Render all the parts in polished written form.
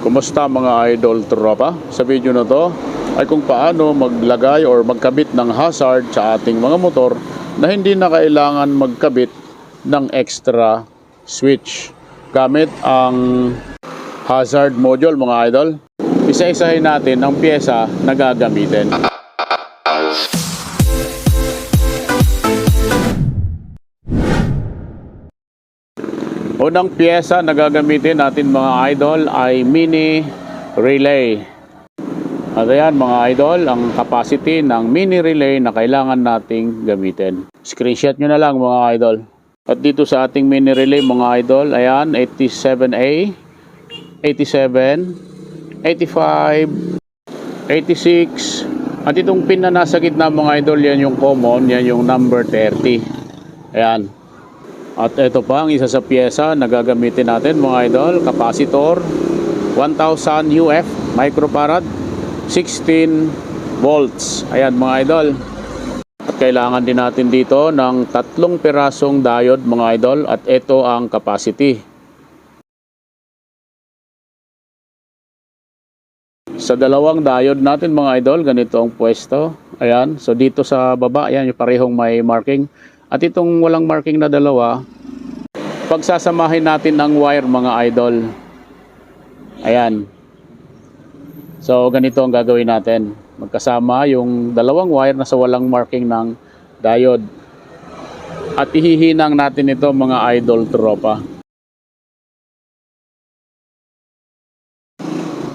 Kumusta mga idol tropa? Sa video na to ay kung paano maglagay or magkabit ng hazard sa ating mga motor na hindi na kailangan magkabit ng extra switch gamit ang hazard module mga idol. Isa-isahin natin ang pyesa na gagamitin. Unang pyesa na gagamitin natin mga idol ay mini relay. At ayan mga idol, ang capacity ng mini relay na kailangan nating gamitin. Screenshot nyo na lang mga idol. At dito sa ating mini relay mga idol, ayan 87A, 87, 85, 86. At itong pin na nasa gitna mga idol, yan yung common, yan yung number 30. Ayan. At ito pa ang isa sa pyesa na gagamitin natin mga idol, capacitor 1000 UF microfarad 16 volts. Ayan mga idol. At kailangan din natin dito ng 3 pirasong diode mga idol, at ito ang capacity. Sa dalawang diode natin mga idol, ganito ang pwesto. Ayan, so dito sa baba, ayan yung parehong may marking. At itong walang marking na dalawa, pagsasamahin natin ang wire mga idol. Ayan. So ganito ang gagawin natin. Magkasama yung dalawang wire na sa walang marking ng diode. At ihihinang natin ito mga idol tropa.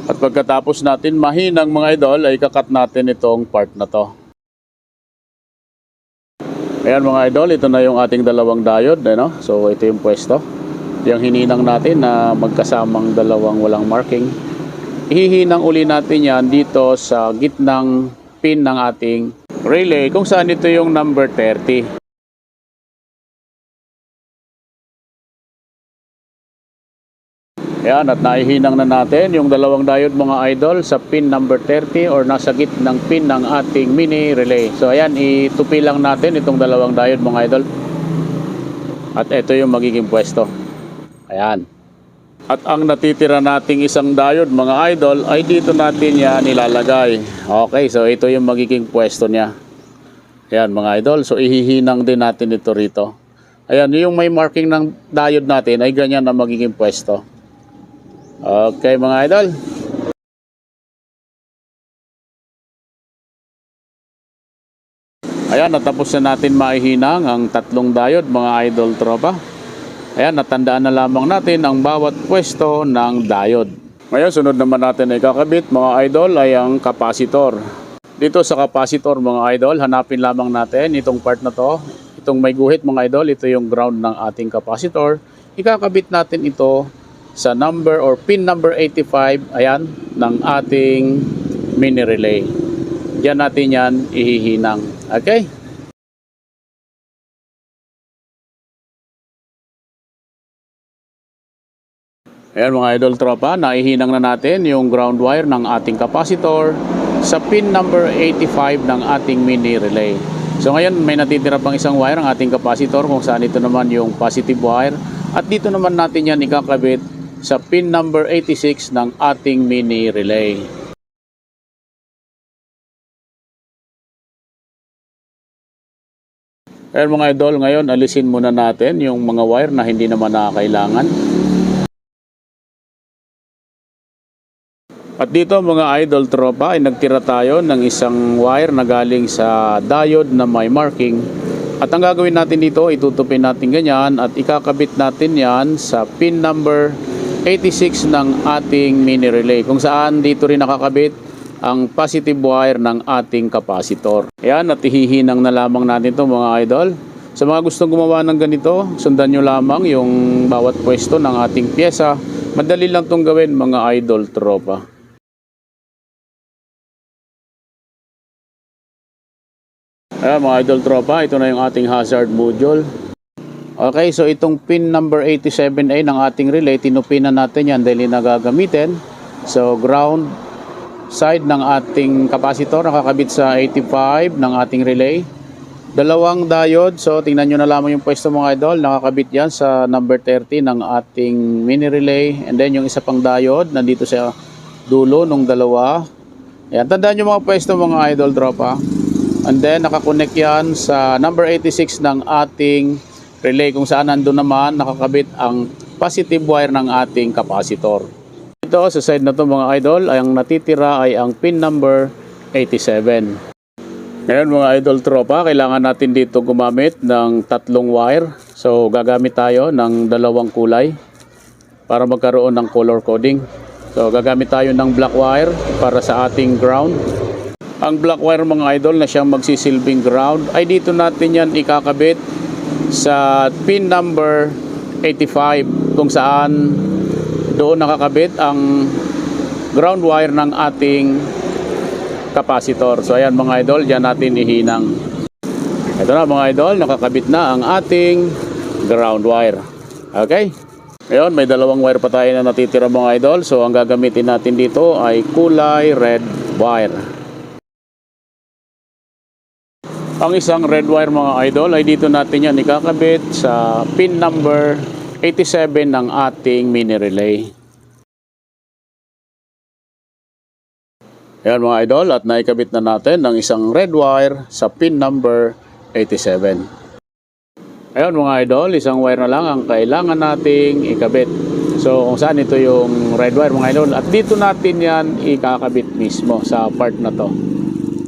At pagkatapos natin mahinang mga idol, ay kakat natin itong part na to. Ayan mga idol, ito na yung ating dalawang diode, no? So ito yung pwesto. Yung hininang natin na magkasamang dalawang walang marking. Ihihinang uli natin yan dito sa gitnang pin ng ating relay, kung saan ito yung number 30. Ayan, at naihinang na natin yung dalawang diode mga idol sa pin number 30 or nasa gitnang pin ng ating mini relay. So ayan, itupi lang natin itong dalawang diode mga idol. At ito yung magiging pwesto. Ayan. At ang natitira nating isang diode mga idol ay dito natin yan ilalagay. Okay, so ito yung magiging pwesto niya. Ayan mga idol, so ihihinang din natin ito rito. Ayan, yung may marking ng diode natin ay ganyan na magiging pwesto. Okay mga idol. Ayan, natapos na natin maihinang ang 3 diode mga idol tropa. Ayan, natandaan na lamang natin ang bawat pwesto ng diode. Ngayon, sunod naman natin ay kakabit mga idol ay ang capacitor. Dito sa capacitor mga idol, hanapin lamang natin itong part na to. Itong may guhit mga idol, ito yung ground ng ating capacitor. Ikakabit natin ito sa number or pin number 85, ayan, ng ating mini relay. Diyan natin yan ihihinang. Okay? Ayan mga idol tropa, naihinang na natin yung ground wire ng ating capacitor sa pin number 85 ng ating mini relay. So ngayon may natitira pang isang wire ang ating capacitor, kung saan ito naman yung positive wire. At dito naman natin yan ikakabit sa pin number 86 ng ating mini relay. Ayan mga idol, ngayon alisin muna natin yung mga wire na hindi naman nakakailangan. At dito mga idol tropa ay nagtira tayo ng isang wire na galing sa diode na may marking. At ang gagawin natin dito, itutupin natin ganyan at ikakabit natin yan sa pin number 86 ng ating mini relay, kung saan dito rin nakakabit ang positive wire ng ating capacitor. Ayan, at ihihinang na lamang natin ito mga idol. Sa mga gustong gumawa ng ganito, sundan nyo lamang yung bawat pwesto ng ating pyesa. Madali lang itong gawin mga idol tropa. Ayan mga idol tropa, ito na yung ating hazard module. Okay, so itong pin number 87A ng ating relay, tinupinan natin yan dahil nagagamitin. So ground side ng ating capacitor nakakabit sa 85 ng ating relay. Dalawang diode. So tingnan nyo na lamang yung pwesto mga idol. Nakakabit yan sa number 30 ng ating mini relay. And then yung isa pang diode nandito sa dulo nung dalawa. Ayan, tandaan nyo mga pwesto mga idol tropa. And then nakakonect yan sa number 86 ng ating relay, kung saan nandun naman nakakabit ang positive wire ng ating capacitor. Ito sa side na to mga idol, ang natitira ay ang pin number 87. Ngayon mga idol tropa, kailangan natin dito gumamit ng tatlong wire. So gagamit tayo ng dalawang kulay para magkaroon ng color coding. So gagamit tayo ng black wire para sa ating ground. Ang black wire mga idol na siyang magsisilbing ground ay dito natin yan ikakabit sa pin number 85, kung saan doon nakakabit ang ground wire ng ating capacitor. So ayan mga idol, diyan natin ihinang. Ito na mga idol, nakakabit na ang ating ground wire. Okay? Ngayon, may dalawang wire pa tayo na natitira mga idol. So ang gagamitin natin dito ay kulay red wire. Ang isang red wire mga idol ay dito natin yan ikakabit sa pin number 87 ng ating mini relay. Ayan mga idol, at naikabit na natin ang isang red wire sa pin number 87. Ayan mga idol, isang wire na lang ang kailangan nating ikabit. So kung saan ito yung red wire mga idol, at dito natin yan ikakabit mismo sa part na to.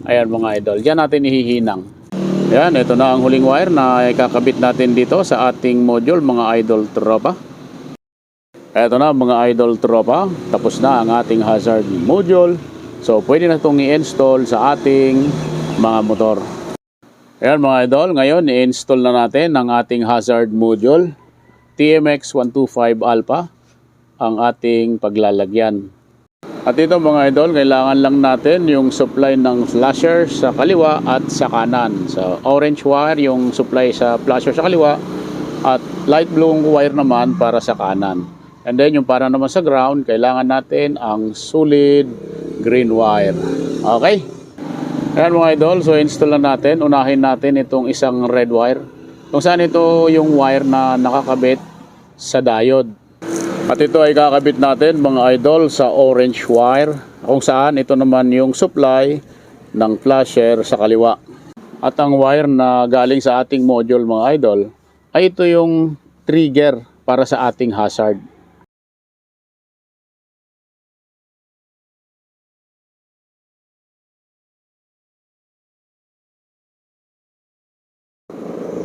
Ayan mga idol, diyan natin ihihinang. Ayan, ito na ang huling wire na ikakabit natin dito sa ating module mga idol tropa. Ito na mga idol tropa, tapos na ang ating hazard module. So pwede na itong i-install sa ating mga motor. Ayan mga idol, ngayon i-install na natin ang ating hazard module TMX125 Alpha, ang ating paglalagyan. At ito mga idol, kailangan lang natin yung supply ng flasher sa kaliwa at sa kanan. So orange wire yung supply sa flasher sa kaliwa at light blue wire naman para sa kanan. And then yung para naman sa ground, kailangan natin ang solid green wire. Okay? Ayan mga idol, so install na natin. Unahin natin itong isang red wire, kung saan ito yung wire na nakakabit sa diode. At ito ay kakabit natin mga idol sa orange wire, kung saan ito naman yung supply ng flasher sa kaliwa. At ang wire na galing sa ating module mga idol ay ito yung trigger para sa ating hazard.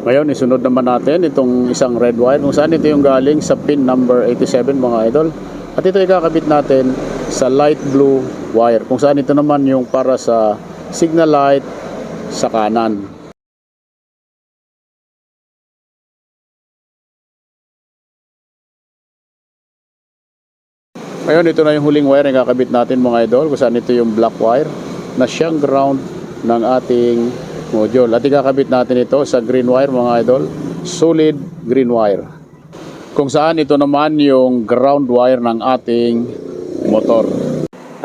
Ngayon, isunod naman natin itong isang red wire, kung saan ito yung galing sa pin number 87 mga idol. At ito ikakabit natin sa light blue wire, kung saan ito naman yung para sa signal light sa kanan. Ngayon, ito na yung huling wire na ikakabit natin mga idol, kung saan ito yung black wire na siyang ground ng ating module. At ikakabit natin ito sa green wire mga idol, solid green wire, kung saan ito naman yung ground wire ng ating motor.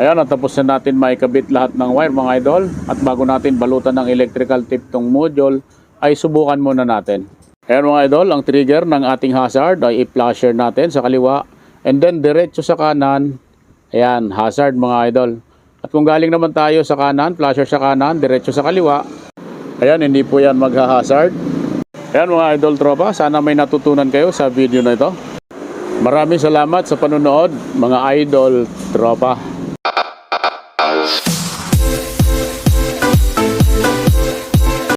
Ayan, at tapos na natin maikabit lahat ng wire mga idol. At bago natin balutan ng electrical tape tong module, ay subukan muna natin. Ayan mga idol, ang trigger ng ating hazard ay i-flasher natin sa kaliwa, and then diretso sa kanan. Ayan, hazard mga idol. At kung galing naman tayo sa kanan, flasher sa kanan, diretso sa kaliwa, ayan, hindi po yan magha-hazard. Ayan mga idol tropa, sana may natutunan kayo sa video na ito. Maraming salamat sa panonood mga idol tropa.